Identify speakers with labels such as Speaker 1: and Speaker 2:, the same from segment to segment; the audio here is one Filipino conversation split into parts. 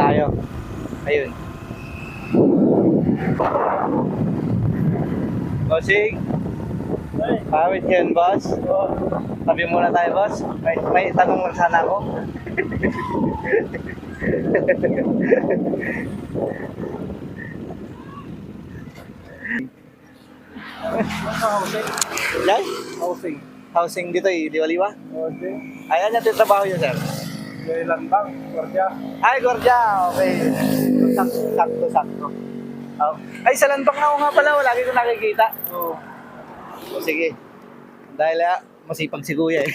Speaker 1: tayo. Ayun. Bossing. Pawit yun, boss. Tabi muna tayo, boss. May tanong lang sana ako. Yan? Housing dito eh, Diwaliwa? Ayan yung trabaho yun, sir. Ay, Gordya. Okay. Sakto. Oh. Ay, sa Landbang na ako nga pala. Lagi ko nakikita. Oh. Sige. Dahil masipag si Kuya eh.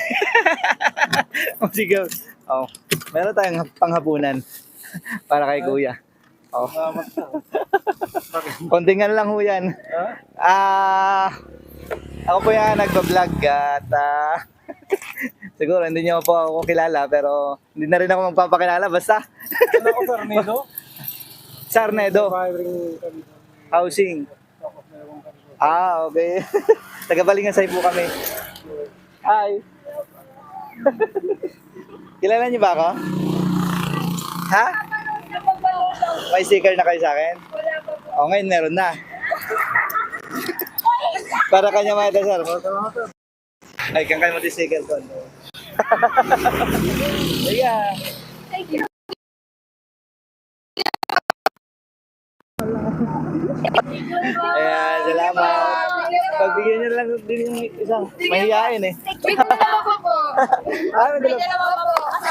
Speaker 1: Masipag. Oh. Meron tayong panghapunan para kay Kuya. Oh. Kontingan lang ho yan. Ako po yan nagbablog at siguro hindi niyo po ako kilala pero hindi na rin ako magpapakilala basta.
Speaker 2: Ano ko, Sarnedo?
Speaker 1: Sarnedo. Housing. Okay. Taga-Balingasay po kami. Hi. Kilala niyo ba ako? Ha? May sticker na kayo sa akin? O ngayon meron na. Para kanya mga sir. Ay, kang kayo mag-sticker ko. Sige. Ayan, salamat. Pagbigyan niyo lang din yung isang mahihain eh. May dalawa.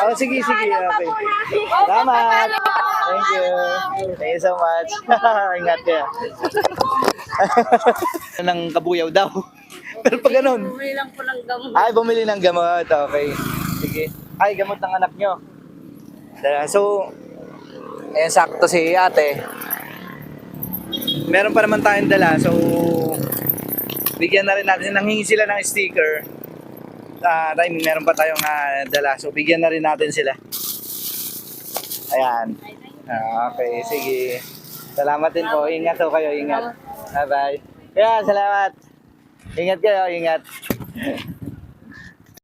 Speaker 1: Oh, sige. Okay. Salamat. Thank you so much. Ingat kayo. Ng kabuyaw daw. Pero pag ganun.
Speaker 3: Bumili lang po ng gamot.
Speaker 1: Ay, bumili ng gamot. Okay. Sige. Ay, gamot ng anak nyo. So, ayan, sakto si ate. Meron pa naman tayong dala. So, bigyan na rin natin. Nanghingi sila ng sticker. Meron pa tayong dala. So, bigyan na rin natin sila. Ayan. Okay, sige. Salamat din po. Ingat po kayo. Ingat. Bye-bye. Kaya, salamat. Ingat kayo. Ingat.